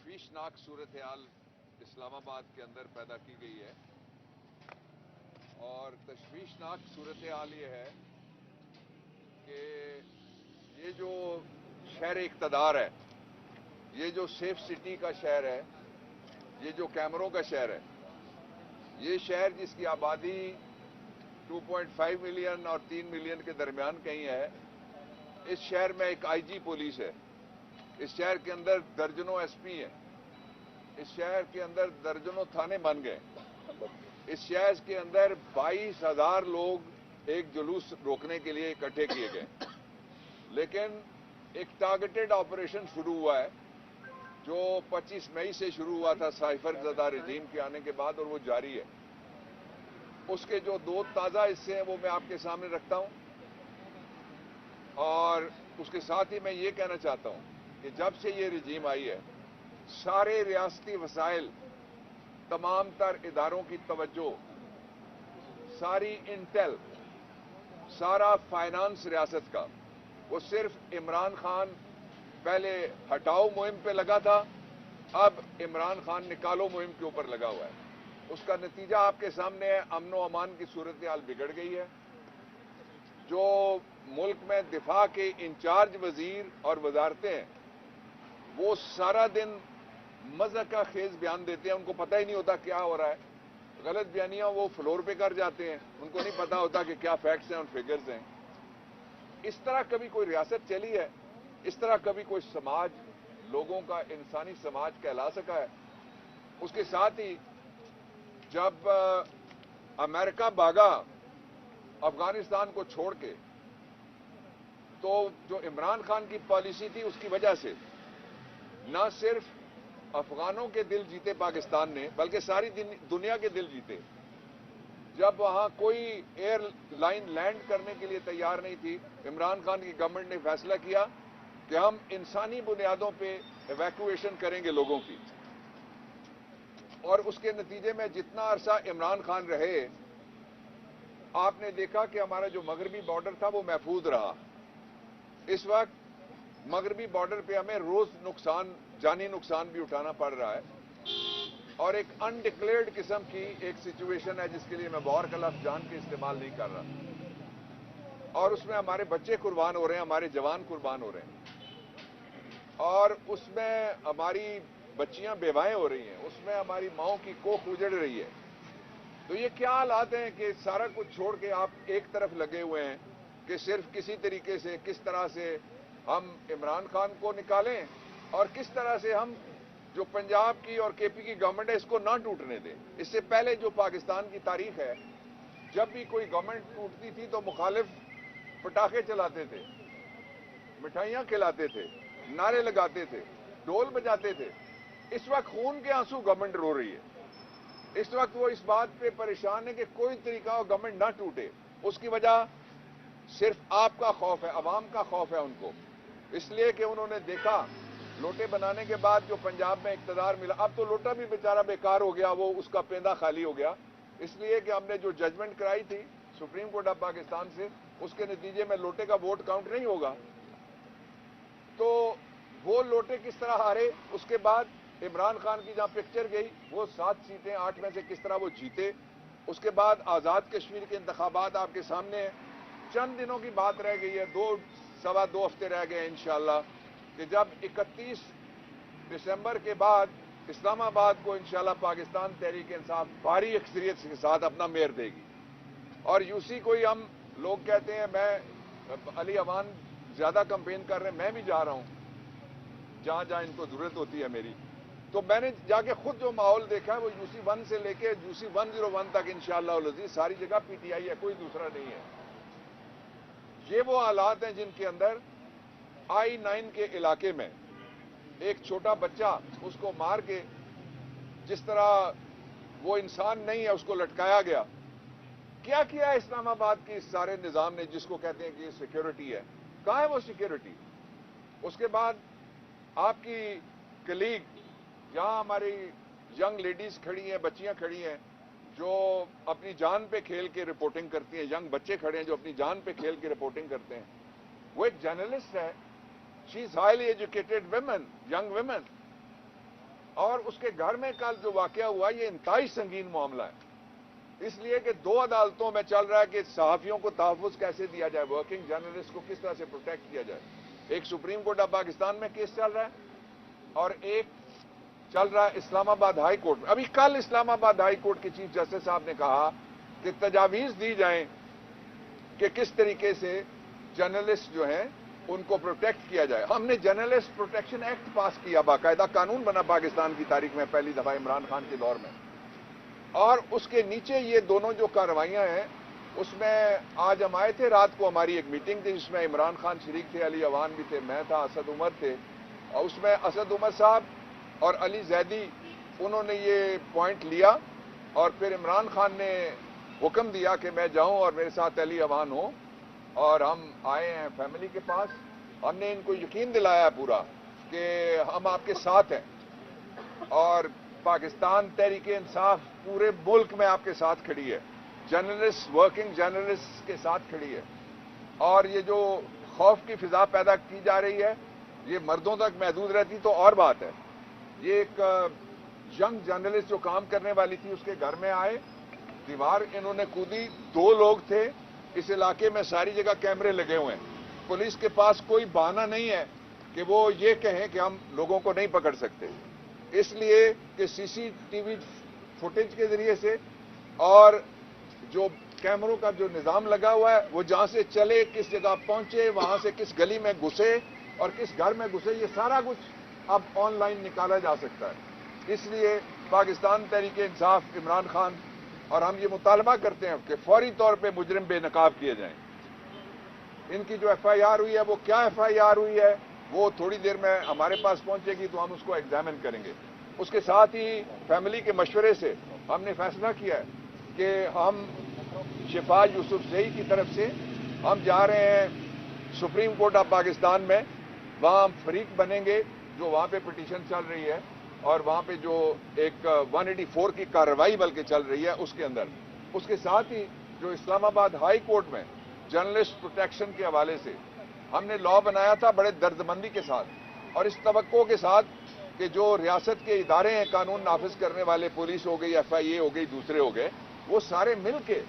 तशवीशनाक सूरत हाल इस्लामाबाद के अंदर पैदा की गई है और तशवीशनाक सूरत हाल ये है कि ये जो शहर इक़्तिदार है, ये जो सेफ सिटी का शहर है, ये जो कैमरों का शहर है, ये शहर जिसकी आबादी 2.5 मिलियन और 3 मिलियन के दरमियान कहीं है, इस शहर में एक आईजी पुलिस है, इस शहर के अंदर दर्जनों एसपी हैं, इस शहर के अंदर दर्जनों थाने बन गए, इस शहर के अंदर 22,000 लोग एक जुलूस रोकने के लिए इकट्ठे किए गए। लेकिन एक टारगेटेड ऑपरेशन शुरू हुआ है जो 25 मई से शुरू हुआ था साइफर ज़दा रजीम के आने के बाद, और वो जारी है। उसके जो दो ताज़ा हिस्से हैं वो मैं आपके सामने रखता हूं, और उसके साथ ही मैं ये कहना चाहता हूं कि जब से ये रजीम आई है, सारे रियासती वसाइल, तमाम तर इदारों की तवज्जो, सारी इंटेल, सारा फाइनेंस रियासत का, वो सिर्फ इमरान खान पहले हटाओ मुहिम पे लगा था, अब इमरान खान निकालो मुहिम के ऊपर लगा हुआ है। उसका नतीजा आपके सामने है। अमन व अमान की सूरत हाल बिगड़ गई है। जो मुल्क में दिफा के इंचार्ज वजीर और वजारतें हैं, वो सारा दिन मज़ाक का खेज बयान देते हैं, उनको पता ही नहीं होता क्या हो रहा है। गलत बयानियां वो फ्लोर पे कर जाते हैं, उनको नहीं पता होता कि क्या फैक्ट्स हैं और फिगर्स हैं। इस तरह कभी कोई रियासत चली है? इस तरह कभी कोई समाज, लोगों का इंसानी समाज कहला सका है? उसके साथ ही जब अमेरिका भागा अफगानिस्तान को छोड़ के, तो जो इमरान खान की पॉलिसी थी उसकी वजह से न सिर्फ अफगानों के दिल जीते पाकिस्तान ने, बल्कि सारी दुनिया के दिल जीते। जब वहां कोई एयरलाइन लैंड करने के लिए तैयार नहीं थी, इमरान खान की गवर्नमेंट ने फैसला किया कि हम इंसानी बुनियादों पे इवैक्यूएशन करेंगे लोगों की, और उसके नतीजे में जितना अरसा इमरान खान रहे, आपने देखा कि हमारा जो मगरबी बॉर्डर था वो महफूज रहा। इस वक्त मगरबी बॉर्डर पे हमें रोज नुकसान, जानी नुकसान भी उठाना पड़ रहा है, और एक अनडिक्लेयर्ड किस्म की एक सिचुएशन है जिसके लिए मैं वॉर का लफ्ज जान के इस्तेमाल नहीं कर रहा। और उसमें हमारे बच्चे कुर्बान हो रहे हैं, हमारे जवान कुर्बान हो रहे हैं, और उसमें हमारी बच्चियां बेवाएं हो रही हैं, उसमें हमारी माओं की कोख उजड़ रही है। तो ये क्या हालात हैं कि सारा कुछ छोड़ के आप एक तरफ लगे हुए हैं कि सिर्फ किसी तरीके से, किस तरह से हम इमरान खान को निकालें और किस तरह से हम जो पंजाब की और केपी की गवर्नमेंट है इसको ना टूटने दें। इससे पहले जो पाकिस्तान की तारीख है, जब भी कोई गवर्नमेंट टूटती थी तो मुखालिफ पटाखे चलाते थे, मिठाइयां खिलाते थे, नारे लगाते थे, ढोल बजाते थे। इस वक्त खून के आंसू गवर्नमेंट रो रही है। इस वक्त वो इस बात पे परेशान है कि कोई तरीका हो गवर्नमेंट ना टूटे। उसकी वजह सिर्फ आपका खौफ है, अवाम का खौफ है उनको, इसलिए कि उन्होंने देखा लोटे बनाने के बाद जो पंजाब में इक़्तिदार मिला, अब तो लोटा भी बेचारा बेकार हो गया, वो उसका पेंदा खाली हो गया, इसलिए कि हमने जो जजमेंट कराई थी सुप्रीम कोर्ट ऑफ पाकिस्तान से, उसके नतीजे में लोटे का वोट काउंट नहीं होगा। तो वो लोटे किस तरह हारे, उसके बाद इमरान खान की जहां पिक्चर गई, वो 7 सीटें 8 में से किस तरह वो जीते। उसके बाद आज़ाद कश्मीर के इंतखाबात आपके सामने हैं। चंद दिनों की बात रह गई है, 2-2.25 हफ्ते रह गए इंशाअल्लाह, कि जब 31 दिसंबर के बाद इस्लामाबाद को इंशाअल्लाह पाकिस्तान तहरीक इंसाफ भारी अक्सरियत के साथ अपना मेयर देगी। और यूसी को ही हम लोग कहते हैं, मैं अली अमान ज्यादा कंपेन कर रहे हैं, मैं भी जा रहा हूं जहां जहां इनको जरूरत होती है मेरी। तो मैंने जाके खुद जो माहौल देखा है वो यूसी 1 से लेके यूसी 101 तक इंशाअल्लाह सारी जगह पीटीआई है, कोई दूसरा नहीं है। ये वो हालात हैं जिनके अंदर I-9 के इलाके में एक छोटा बच्चा, उसको मार के, जिस तरह वो इंसान नहीं है उसको लटकाया गया। क्या किया इस्लामाबाद की इस सारे निजाम ने जिसको कहते हैं कि ये सिक्योरिटी है? कहां है वो सिक्योरिटी? उसके बाद आपकी कलीग, जहां हमारी यंग लेडीज खड़ी हैं, बच्चियां खड़ी हैं जो अपनी जान पे खेल के रिपोर्टिंग करती हैं, यंग बच्चे खड़े हैं जो अपनी जान पे खेल के रिपोर्टिंग करते हैं। वो एक जर्नलिस्ट है, she is highly educated women, young women, اور اس کے گھر میں کل جو واقعہ ہوا یہ انتہائی سنگین معاملہ ہے، اس لیے کہ 2 عدالتوں میں چل رہا ہے کہ صحافیوں کو تحفظ کیسے دیا جائے، ورکنگ جرنلسٹ کو کس طرح سے پروٹیکٹ کیا جائے۔ ایک سپریم کورٹ آف پاکستان میں کیس چل رہا ہے اور ایک چل رہا ہے اسلام آباد ہائی کورٹ میں۔ ابھی کل اسلام آباد ہائی کورٹ کے چیف جسٹس صاحب نے کہا کہ تجاویز دی جائیں کہ کس طریقے سے جرنلسٹ جو ہیں ان کو پروٹیکٹ کیا جائے۔ ہم نے جرنلسٹ پروٹیکشن ایکٹ پاس کیا، باقاعدہ قانون بنا پاکستان کی تاریخ میں پہلی دفعہ عمران خان کے دور میں، اور اس کے نیچے یہ دونوں جو کارروائیاں ہیں اس میں آج ہم آئے تھے، رات کو ہماری ایک میٹنگ تھی جس میں عمران خان شریک تھے، علی اوان بھی تھے، میں تھا، اسد عمر تھے، اور اس میں اسد عمر صاحب اور علی زیدی انہوں نے یہ پوائنٹ لیا اور پھر عمران خان نے حکم دیا کہ میں جاؤں اور میرے ساتھ علی اوان ہو، اور ہم آئے ہیں فیملی کے پاس۔ ہم نے ان کو یقین دلایا پورا کہ ہم آپ کے ساتھ ہیں اور پاکستان تحریک انصاف پورے ملک میں آپ کے ساتھ کھڑی ہے، جرنلسٹ ورکنگ جرنلسٹ کے ساتھ کھڑی ہے، اور یہ جو خوف کی فضا پیدا کی جا رہی ہے یہ مردوں تک محدود رہتی تو اور بات ہے۔ یہ ایک ینگ جرنلسٹ جو کام کرنے والی تھی اس کے گھر میں آئے، دیوار انہوں نے کودی، 2 لوگ تھے، اس علاقے میں ساری جگہ کیمرے لگے ہوئے ہیں، پولیس کے پاس کوئی بہانہ نہیں ہے کہ وہ یہ کہیں کہ ہم لوگوں کو نہیں پکڑ سکتے، اس لیے کہ سی سی ٹی وی فوٹیج کے ذریعے سے اور جو کیمروں کا جو نظام لگا ہوا ہے وہ جہاں سے چلے، کس جگہ پہنچے، وہاں سے کس گلی میں گھسے اور کس گھر میں گھسے، یہ سارا کچھ اب آن لائن نکالا جا سکتا ہے۔ اس لیے پاکستان تحریک انصاف عمران خان اور ہم یہ مطالبہ کرتے ہیں کہ فوری طور پہ مجرم بے نقاب کیے جائیں۔ ان کی جو ایف آئی آر ہوئی ہے وہ کیا ایف آئی آر ہوئی ہے وہ تھوڑی دیر میں ہمارے پاس پہنچے گی تو ہم اس کو ایگزامن کریں گے۔ اس کے ساتھ ہی فیملی کے مشورے سے ہم نے فیصلہ کیا ہے کہ ہم شفا یوسف زئی کی طرف سے ہم جا رہے ہیں سپریم کورٹ آف پاکستان میں، وہاں ہم فریق بنیں گے جو وہاں پہ پٹیشن چل رہی ہے اور وہاں پہ جو ایک 184 کی کارروائی بلکہ چل رہی ہے اس کے اندر۔ اس کے ساتھ ہی جو اسلام آباد ہائی کورٹ میں جرنلسٹ پروٹیکشن کے حوالے سے ہم نے لا بنایا تھا بڑے دردمندی کے ساتھ اور اس توقع کے ساتھ کہ جو ریاست کے ادارے ہیں قانون نافذ کرنے والے، پولیس ہو گئی، ایف آئی اے ہو گئی، دوسرے ہو گئے، وہ سارے مل کے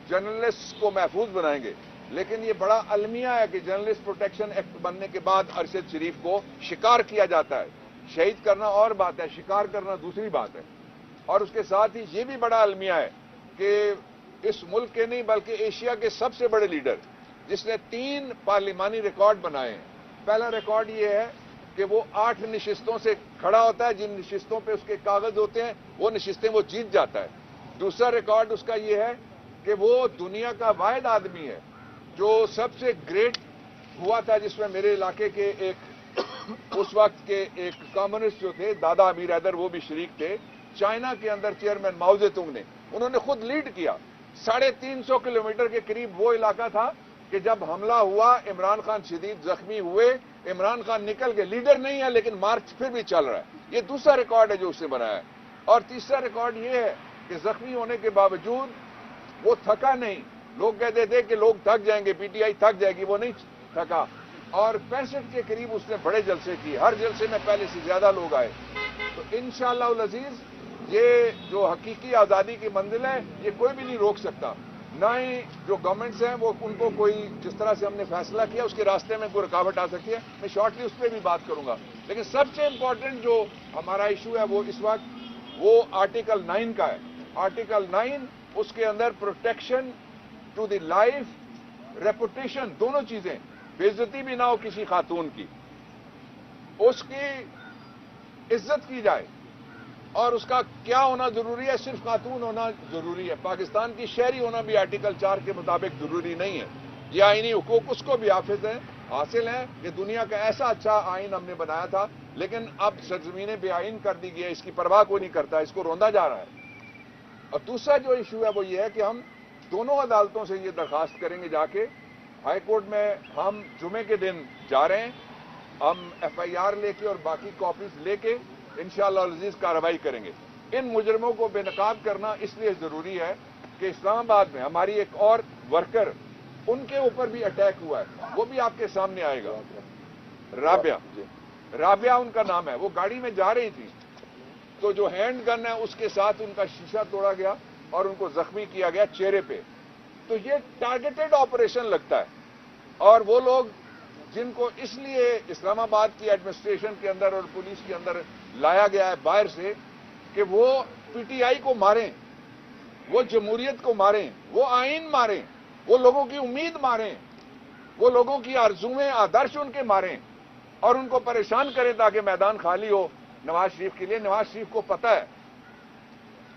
جرنلسٹ کو محفوظ بنائیں گے۔ لیکن یہ بڑا المیہ ہے کہ جرنلسٹ پروٹیکشن ایکٹ بننے کے بعد ارشد شریف کو شکار کیا جاتا ہے۔ شہید کرنا اور بات ہے، شکار کرنا دوسری بات ہے۔ اور اس کے ساتھ ہی یہ بھی بڑا المیہ ہے کہ اس ملک کے نہیں بلکہ ایشیا کے سب سے بڑے لیڈر جس نے 3 پارلیمانی ریکارڈ بنائے ہیں، پہلا ریکارڈ یہ ہے کہ وہ 8 نشستوں سے کھڑا ہوتا ہے، جن نشستوں پہ اس کے کاغذ ہوتے ہیں وہ نشستیں وہ جیت جاتا ہے۔ دوسرا ریکارڈ اس کا یہ ہے کہ وہ دنیا کا واحد آدمی ہے جو سب سے گریٹ ہوا تھا، جس میں میرے علاقے کے ایک اس وقت کے ایک کمیونسٹ جو تھے دادا امیر حیدر وہ بھی شریک تھے، چائنا کے اندر چیئرمین ماؤ زے تونگ نے انہوں نے خود لیڈ کیا۔ 350 کلومیٹر کے قریب وہ علاقہ تھا کہ جب حملہ ہوا عمران خان شدید زخمی ہوئے، عمران خان نکل گئے، لیڈر نہیں ہے لیکن مارچ پھر بھی چل رہا ہے۔ یہ دوسرا ریکارڈ ہے جو اس نے بنایا ہے۔ اور تیسرا ریکارڈ یہ ہے کہ زخمی ہونے کے باوجود وہ تھکا نہیں۔ لوگ کہتے تھے کہ لوگ تھک جائیں گے، پی ٹی آئی تھک جائے گی، وہ نہیں تھکا، اور 65 کے قریب اس نے بڑے جلسے کیے، ہر جلسے میں پہلے سے زیادہ لوگ آئے۔ تو انشاءاللہ العزیز یہ جو حقیقی آزادی کی منزل ہے یہ کوئی بھی نہیں روک سکتا، نہ ہی جو گورنمنٹس ہیں وہ ان کو کوئی جس طرح سے ہم نے فیصلہ کیا اس کے راستے میں کوئی رکاوٹ آ سکتی ہے۔ میں شارٹلی اس پہ بھی بات کروں گا، لیکن سب سے امپورٹنٹ جو ہمارا ایشو ہے وہ اس وقت وہ آرٹیکل 9 کا ہے۔ آرٹیکل 9 اس کے اندر protection to the life, reputation, دونوں چیزیں، بے عزتی بھی نہ ہو کسی خاتون کی، اس کی عزت کی جائے، اور اس کا کیا ہونا ضروری ہے؟ صرف خاتون ہونا ضروری ہے۔ پاکستان کی شہری ہونا بھی آرٹیکل 4 کے مطابق ضروری نہیں ہے۔ یہ آئینی حقوق اس کو بھی حاصل ہیں کہ دنیا کا ایسا اچھا آئین ہم نے بنایا تھا، لیکن اب سرزمینیں بے آئین کر دی گئی ہے، اس کی پرواہ کوئی نہیں کرتا، اس کو روندا جا رہا ہے۔ اور دوسرا جو ایشو ہے وہ یہ ہے کہ ہم دونوں عدالتوں سے یہ درخواست کریں گے جا کے، ہائی کورٹ میں ہم جمعے کے دن جا رہے ہیں، ہم ایف آئی آر لے کے اور باقی کاپیز لے کے انشاءاللہ العزیز کارروائی کریں گے۔ ان مجرموں کو بے نقاب کرنا اس لیے ضروری ہے کہ اسلام آباد میں ہماری ایک اور ورکر، ان کے اوپر بھی اٹیک ہوا ہے، وہ بھی آپ کے سامنے آئے گا، رابعہ ان کا نام ہے، وہ گاڑی میں جا رہی تھی تو جو ہینڈ گن ہے اس کے ساتھ ان کا شیشہ توڑا گیا اور ان کو زخمی کیا گیا چہرے پہ. تو یہ ٹارگیٹڈ آپریشن لگتا ہے. اور وہ لوگ جن کو اس لیے اسلام آباد کی ایڈمنسٹریشن کے اندر اور پولیس کے اندر لایا گیا ہے باہر سے کہ وہ پی ٹی آئی کو ماریں، وہ جمہوریت کو ماریں، وہ آئین ماریں، وہ لوگوں کی امید ماریں، وہ لوگوں کی آرزوئیں آدرش ان کے ماریں اور ان کو پریشان کریں تاکہ میدان خالی ہو نواز شریف کے لیے. نواز شریف کو پتہ ہے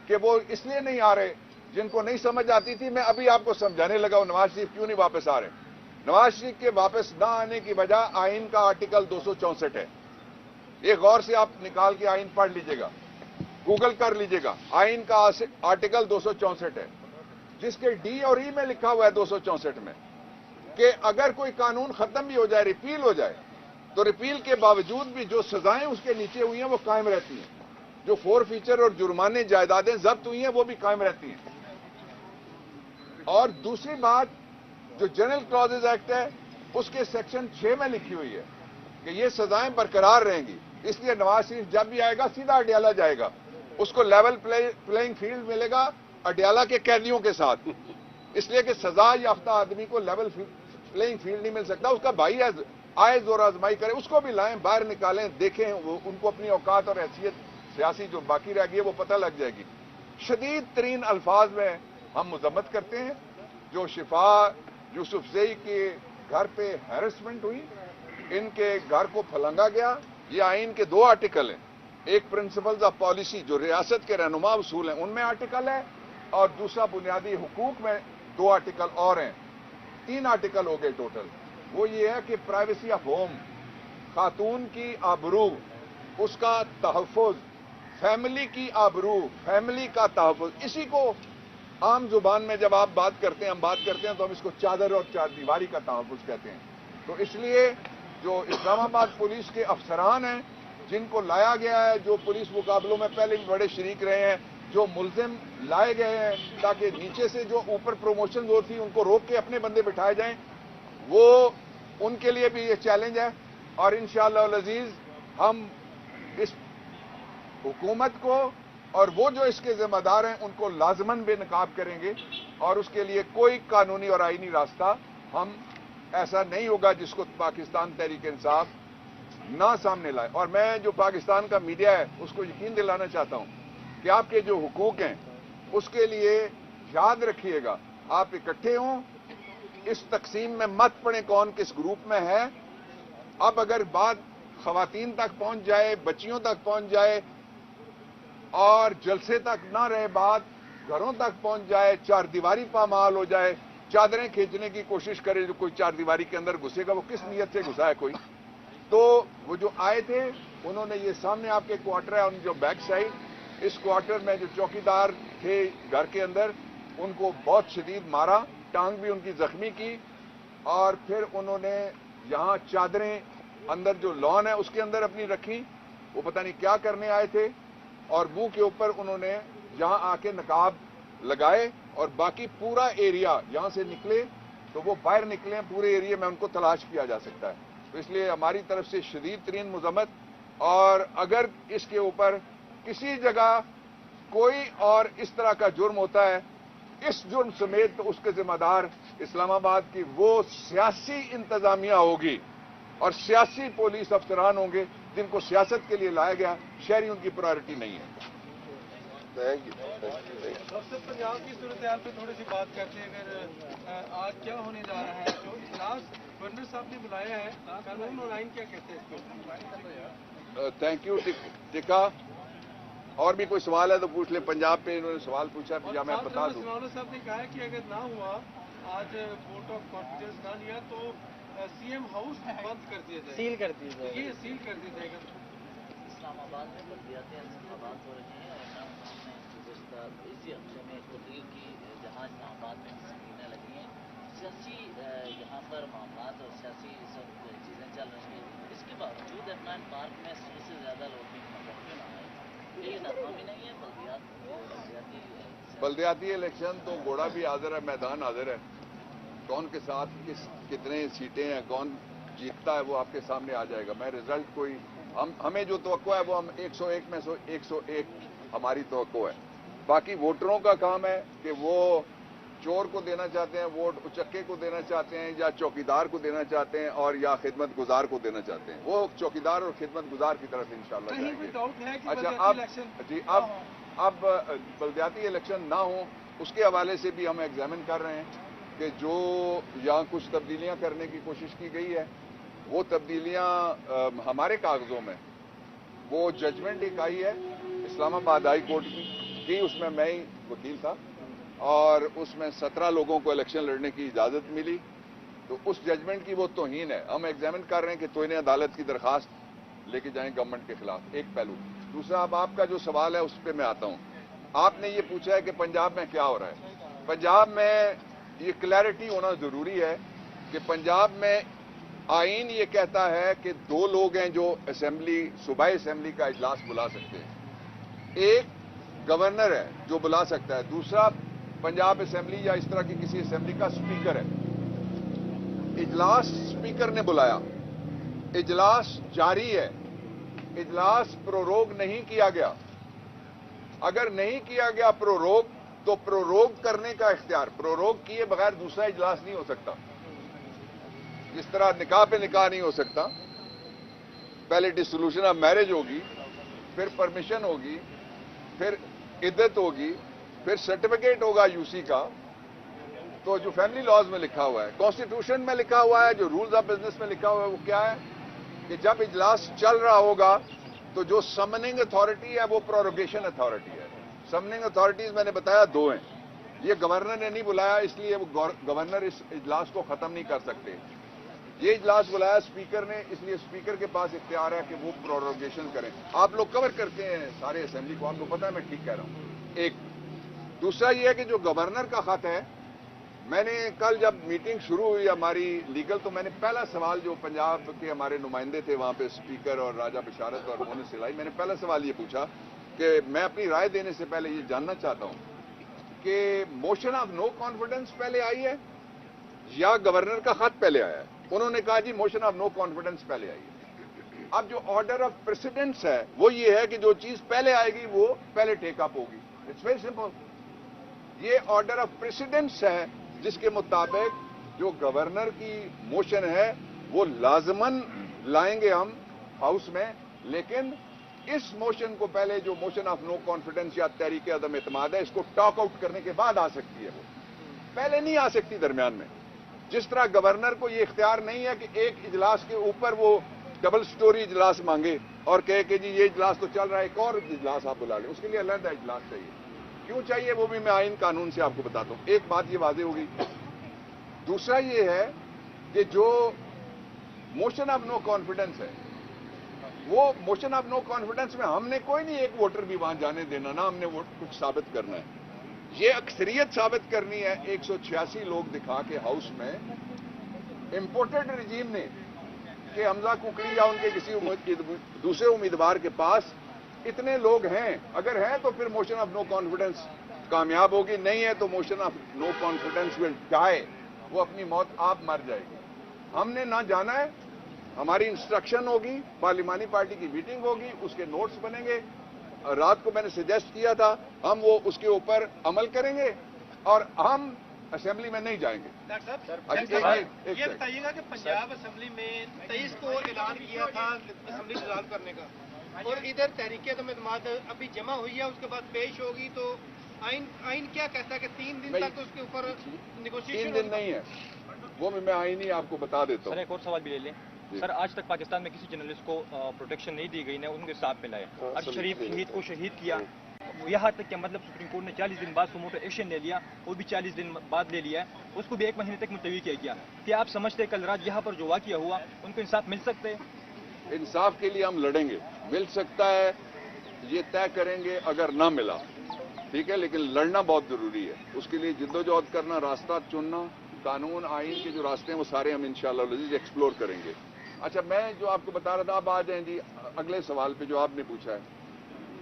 کہ وہ اس لیے نہیں آ رہے. جن کو نہیں سمجھ آتی تھی میں ابھی آپ کو سمجھانے لگا ہوں نواز شریف کیوں نہیں واپس آ رہے. نواز شریف کے واپس نہ آنے کی وجہ آئین کا آرٹیکل 264 ہے. یہ غور سے آپ نکال کے آئین پڑھ لیجئے گا، گوگل کر لیجئے گا. آئین کا آرٹیکل 264 ہے جس کے ڈی اور ای میں لکھا ہوا ہے 264 میں کہ اگر کوئی قانون ختم بھی ہو جائے، ریپیل ہو جائے، تو ریپیل کے باوجود بھی جو سزائیں اس کے نیچے ہوئی ہیں وہ قائم رہتی ہیں. جو فور فیچر اور جرمانے جائیدادیں ضبط ہوئی ہیں وہ بھی قائم رہتی ہیں. اور دوسری بات جو جنرل کلازز ایکٹ ہے اس کے سیکشن 6 میں لکھی ہوئی ہے کہ یہ سزائیں برقرار رہیں گی. اس لیے نواز شریف جب بھی آئے گا سیدھا اڈیالہ جائے گا. اس کو لیول پلینگ فیلڈ ملے گا اڈیالہ کے قیدیوں کے ساتھ، اس لیے کہ سزا یافتہ آدمی کو لیول پلینگ فیلڈ نہیں مل سکتا. اس کا بھائی آئے زور آزمائی کرے، اس کو بھی لائیں، باہر نکالیں، دیکھیں ان کو اپنی اوقات اور حیثیت سیاسی جو باقی رہ گئی ہے وہ پتہ لگ جائے گی. شدید ترین الفاظ میں ہم مذمت کرتے ہیں. جو شفا یوسف زئی کے گھر پہ ہیرسمنٹ ہوئی، ان کے گھر کو پھلانگا گیا، یہ آئین کے 2 آرٹیکل ہیں. ایک پرنسپلز آف پالیسی جو ریاست کے رہنما اصول ہیں ان میں آرٹیکل ہے، اور دوسرا بنیادی حقوق میں 2 آرٹیکل اور ہیں. 3 آرٹیکل ہو گئے ٹوٹل. وہ یہ ہے کہ پرائیویسی آف ہوم، خاتون کی آبرو، اس کا تحفظ، فیملی کی آبرو، فیملی کا تحفظ. اسی کو عام زبان میں جب آپ بات کرتے ہیں، ہم بات کرتے ہیں تو ہم اس کو چادر اور چار دیواری کا تحفظ کہتے ہیں. تو اس لیے جو اسلام آباد پولیس کے افسران ہیں جن کو لایا گیا ہے، جو پولیس مقابلوں میں پہلے بھی بڑے شریک رہے ہیں، جو ملزم لائے گئے ہیں تاکہ نیچے سے جو اوپر پروموشن ہوتی ان کو روک کے اپنے بندے بٹھائے جائیں، وہ ان کے لیے بھی یہ چیلنج ہے. اور انشاءاللہ العزیز ہم اس حکومت کو اور وہ جو اس کے ذمہ دار ہیں ان کو لازماً بے نقاب کریں گے، اور اس کے لیے کوئی قانونی اور آئینی راستہ ہم ایسا نہیں ہوگا جس کو پاکستان تحریک انصاف نہ سامنے لائے. اور میں جو پاکستان کا میڈیا ہے اس کو یقین دلانا چاہتا ہوں کہ آپ کے جو حقوق ہیں اس کے لیے یاد رکھیے گا، آپ اکٹھے ہوں، اس تقسیم میں مت پڑیں کون کس گروپ میں ہے. اب اگر بات خواتین تک پہنچ جائے، بچیوں تک پہنچ جائے اور جلسے تک نہ رہے، بات گھروں تک پہنچ جائے، چار دیواری پامال ہو جائے، چادریں کھینچنے کی کوشش کرے جو کوئی چار دیواری کے اندر گھسے گا، وہ کس نیت سے گھسا ہے کوئی. تو وہ جو آئے تھے انہوں نے یہ سامنے آپ کے کوارٹر ہے ان جو بیک سائڈ، اس کوارٹر میں جو چوکیدار تھے گھر کے اندر ان کو بہت شدید مارا، ٹانگ بھی ان کی زخمی کی، اور پھر انہوں نے یہاں چادریں اندر جو لان ہے اس کے اندر اپنی رکھی. وہ پتہ نہیں کیا کرنے آئے تھے، اور منہ کے اوپر انہوں نے یہاں آ کے نقاب لگائے، اور باقی پورا ایریا یہاں سے نکلے تو وہ باہر نکلے، پورے ایریا میں ان کو تلاش کیا جا سکتا ہے. تو اس لیے ہماری طرف سے شدید ترین مذمت. اور اگر اس کے اوپر کسی جگہ کوئی اور اس طرح کا جرم ہوتا ہے، اس جرم سمیت تو اس کے ذمہ دار اسلام آباد کی وہ سیاسی انتظامیہ ہوگی اور سیاسی پولیس افسران ہوں گے جن کو سیاست کے لیے لایا گیا، شہری ان کی پرائرٹی نہیں ہے. سب پنجاب کی صورتحال پہ تھوڑی سی بات کرتے ہیں. اگر آج کیا ہونے جا رہا ہے، جو اجلاس گورنر صاحب نے بلایا ہے، قانون اور آئین کیا کہتے ہیں اس کو؟ Thank you tikka. اور بھی کوئی سوال ہے تو پوچھ لیں. پنجاب پہ انہوں نے سوال پوچھا یا میں بتا دوں. صاحب نے کہا کہ اگر نہ ہوا، آج ووٹ آف کانفیڈنس نہ لیا تو سی ایم ہاؤس بند کر دیا جائے، سیل کر دی جائے. یہ سیل کر دیا جائے گا. اسلام آباد میں بلدیاتی انتخابات ہو رہے ہیں، عمران خان نے گزشتہ اسی ہفتے میں تقریر کی جہاں اسلام آباد میں سکرینیں لگی ہیں. سیاسی یہاں پر معاملات اور سیاسی سب چیزیں چل رہی ہیں. اس کے باوجود عمران پارک میں 100 سے زیادہ لوگ کیوں نہ آئے؟ یہ نغمہ بھی نہیں ہے بلدیاتی الیکشن تو گھوڑا بھی حاضر ہے، میدان حاضر ہے. کون کے ساتھ کتنے سیٹیں ہیں، کون جیتتا ہے وہ آپ کے سامنے آ جائے گا. میں رزلٹ کوئی हमें जो तवक्को है वो हम 101 में से 101 हमारी तवक्को है। बाकी वोटरों का काम है कि वो चोर को देना चाहते हैं वोट, उचक्के को देना चाहते हैं, या चौकीदार को देना चाहते हैं, और या खिदमत गुजार को देना चाहते हैं। वो चौकीदार और खिदमत गुजार की तरफ इंशाल्लाह जाएंगे। अच्छा, अब बलदियाती इलेक्शन ना हो उसके हवाले से भी हम एग्जामिन कर रहे हैं कि जो यहाँ कुछ तब्दीलियां करने की कोशिश की गई है, वो तब्दीलियां हमारे कागजों में, वो जजमेंट एक आई है इस्लामाबाद हाई कोर्ट की, उसमें मैं ही वकील था, और उसमें 17 लोगों को इलेक्शन लड़ने की इजाजत मिली। तो उस जजमेंट की वो तौहीन है। हम एग्जामिन कर रहे हैं कि तौहीन अदालत की दरखास्त लेके जाएं गवर्नमेंट के खिलाफ, एक पहलू। दूसरा, अब आपका जो सवाल है उस पर मैं आता हूं। आपने ये पूछा है कि पंजाब में क्या हो रहा है। पंजाब में ये क्लैरिटी होना जरूरी है कि पंजाब में आईन ये कहता है कि 2 लोग हैं जो असेंबली, सूबाई असेंबली का इजलास बुला सकते हैं। एक गवर्नर है जो बुला सकता है, दूसरा पंजाब असेंबली या इस तरह की किसी असेंबली का स्पीकर है। इजलास स्पीकर ने बुलाया, इजलास जारी है, इजलास प्रोरोग नहीं किया गया। अगर नहीं किया गया प्रोरोग, तो प्रोरोग करने का इख्तियार, प्रोरोग किए बगैर दूसरा इजलास नहीं हो सकता। जिस तरह निकाह पे निकाह नहीं हो सकता, पहले डिसोल्यूशन ऑफ मैरिज होगी, फिर परमिशन होगी, फिर इद्दत होगी, फिर सर्टिफिकेट होगा यूसी का। तो जो फैमिली लॉज में लिखा हुआ है, कॉन्स्टिट्यूशन में लिखा हुआ है, जो रूल्स ऑफ बिजनेस में लिखा हुआ है, वो क्या है कि जब इजलास चल रहा होगा तो जो समनिंग अथॉरिटी है वो प्रोरोगेशन अथॉरिटी है। समनिंग अथॉरिटीज मैंने बताया 2 हैं। ये गवर्नर ने नहीं बुलाया, इसलिए वो गवर्नर इस इजलास को खत्म नहीं कर सकते। ये इजलास बुलाया स्पीकर ने, इसलिए स्पीकर के पास इख्तियार है कि वो प्रोरोगेशन करें। आप लोग कवर करते हैं सारे असेंबली को, आपको पता है मैं ठीक कह रहा हूं। एक दूसरा ये है कि जो गवर्नर का खत है, मैंने कल जब मीटिंग शुरू हुई हमारी लीगल, तो मैंने पहला सवाल, जो पंजाब के हमारे नुमाइंदे थे वहां पे, स्पीकर और राजा बिशारत और मोहन सिलाई, मैंने पहला सवाल ये पूछा कि मैं अपनी राय देने से पहले ये जानना चाहता हूं कि मोशन ऑफ नो कॉन्फिडेंस पहले आई है या गवर्नर का खत पहले आया है। उन्होंने कहा जी मोशन ऑफ नो कॉन्फिडेंस पहले आई है। अब जो ऑर्डर ऑफ प्रेसिडेंस है वो ये है कि जो चीज पहले आएगी वो पहले टेकअप होगी। It's very simple. ये ऑर्डर ऑफ प्रेसिडेंस है जिसके मुताबिक जो गवर्नर की मोशन है वो लाजमन लाएंगे हम हाउस में, लेकिन इस मोशन को पहले, जो मोशन ऑफ नो कॉन्फिडेंस या तहरीक अदम एतमाद है, इसको टॉक आउट करने के बाद आ सकती है, वो पहले नहीं आ सकती दरमियान में। जिस तरह गवर्नर को ये इख्तियार नहीं है कि एक इजलास के ऊपर वो डबल स्टोरी इजलास मांगे और कहे कि जी ये इजलास तो चल रहा है, एक और इजलास आप बुला लें, उसके लिए अलग इजलास चाहिए। क्यों चाहिए वो भी मैं आइन कानून से आपको बताता हूं। एक बात ये वाज़ेह होगी। दूसरा ये है कि जो मोशन ऑफ नो कॉन्फिडेंस है, वो मोशन ऑफ नो कॉन्फिडेंस में हमने कोई नहीं एक वोटर भी वहां जाने देना, ना हमने वो कुछ साबित करना है। ये अक्सरियत साबित करनी है 186 लोग दिखा के हाउस में। इंपोर्टेड रजीम ने कि हमजा कुकड़ी या उनके किसी दूसरे उम्मीदवार के पास इतने लोग हैं, अगर हैं तो फिर मोशन ऑफ नो कॉन्फिडेंस कामयाब होगी, नहीं है तो motion of no confidence will die, वो अपनी मौत आप मर जाएगी। हमने ना जाना है, हमारी इंस्ट्रक्शन होगी, पार्लिमानी पार्टी की मीटिंग होगी, उसके नोट्स बनेंगे। रात को मैंने सजेस्ट किया था, हम वो उसके ऊपर अमल करेंगे और हम असेंबली में नहीं जाएंगे। ये बताइएगा कि पंजाब असेंबली में 23 को ऐलान किया था असेंबली डिसॉल्व करने का, और इधर तहरीक एतमाद अभी जमा हुई है, उसके बाद पेश होगी, तो आइन क्या कहता है कि 3 दिन तक उसके ऊपर नेगोशिएशन? 3 दिन नहीं है, वो भी मैं आइन ही आपको बता देता हूँ। सर एक और सवाल भी ले लें। सर आज तक पाकिस्तान में किसी जर्नलिस्ट को प्रोटेक्शन नहीं दी गई, ना उनके साथ मिलाए। अब शरीफ शहीद को शहीद किया, यहाँ तक कि मतलब सुप्रीम कोर्ट ने 40 दिन बाद सुमोटो एक्शन ले लिया, वो भी 40 दिन बाद ले लिया है, उसको भी 1 महीने तक मुलतवी किया गया। क्या आप समझते हैं कल रात यहाँ पर जो वाक़या हुआ उनको इंसाफ मिल सकते हैं? इंसाफ के लिए हम लड़ेंगे, मिल सकता है ये तय करेंगे अगर ना मिला, ठीक है, लेकिन लड़ना बहुत जरूरी है। उसके लिए जिद्दोजहद करना, रास्ता चुनना, कानून आइन के जो रास्ते हैं वो सारे हम इंशाअल्लाह एक्सप्लोर करेंगे। अच्छा, मैं जो आपको बता रहा था, आप आ जाएं जी अगले सवाल पे जो आपने पूछा है,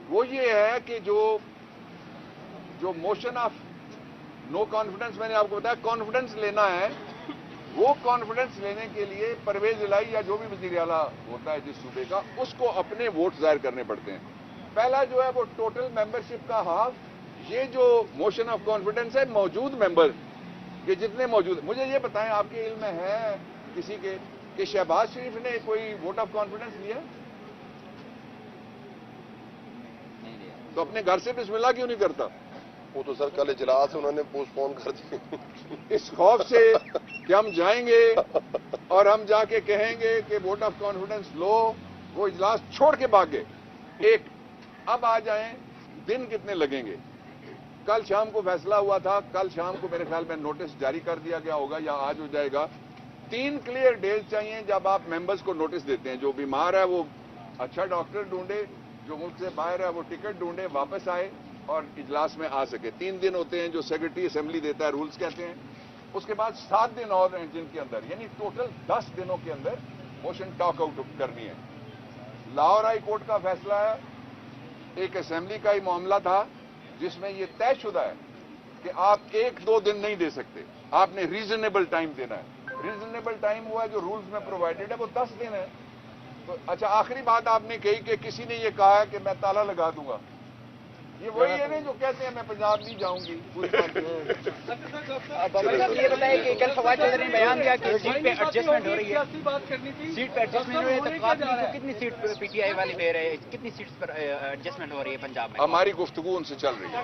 वो ये है कि जो मोशन ऑफ नो कॉन्फिडेंस, मैंने आपको बताया कॉन्फिडेंस लेना है वो कॉन्फिडेंस लेने के लिए परवेज इलाही या जो भी वजीर आला होता है जिस सूबे का, उसको अपने वोट जाहिर करने पड़ते हैं। पहला जो है वो टोटल मेंबरशिप का हाफ, ये जो मोशन ऑफ कॉन्फिडेंस है मौजूद मेंबर ये जितने मौजूद, मुझे ये बताएं आपके इल्म में है किसी के कि शहबाज शरीफ ने कोई वोट ऑफ कॉन्फिडेंस लिया? तो अपने घर से बिस्मिल्लाह क्यों नहीं करता? वो तो सर कल इजलास उन्होंने पोस्टपोन कर दी इस खौफ से कि हम जाएंगे और हम जाके कहेंगे कि वोट ऑफ कॉन्फिडेंस लो, वो इजलास छोड़ के भाग गए। एक अब आ जाएं, दिन कितने लगेंगे? कल शाम को फैसला हुआ था, कल शाम को मेरे ख्याल में नोटिस जारी कर दिया गया होगा या आज हो जाएगा। 3 क्लियर डेज चाहिए जब आप मेंबर्स को नोटिस देते हैं। जो बीमार है वो अच्छा डॉक्टर ढूंढे, जो मुल्क से बाहर है वो टिकट ढूंढे, वापस आए और इजलास में आ सके। 3 दिन होते हैं जो सेक्रेटरी असेंबली देता है, रूल्स कहते हैं। उसके बाद 7 दिन और हैं जिनके अंदर, यानी टोटल 10 दिनों के अंदर मोशन टॉक आउट करनी है। लाहौर हाई कोर्ट का फैसला है, एक असेंबली का ही मामला था जिसमें यह तयशुदा है कि आप 1-2 दिन नहीं दे सकते, आपने रीजनेबल टाइम देना है। रीजनेबल टाइम हुआ है जो रूल्स में प्रोवाइडेड है वो 10 दिन है। तो अच्छा, आखिरी बात आपने कही कि किसी ने ये कहा है कि मैं ताला लगा दूंगा। ये वही है ना जो कहते हैं मैं पंजाब नहीं जाऊंगी। ये बताइए कि कल फवाद चौधरी ने बयान दिया कि सीट पे एडजस्टमेंट हो रही है, सीट पे एडजस्टमेंट हो रही है, तो काबली को कितनी सीट पीटीआई वाले दे रहे हैं, कितनी सीट्स पर एडजस्टमेंट हो रही है पंजाब में? हमारी गुफ्तगू उनसे चल रही है।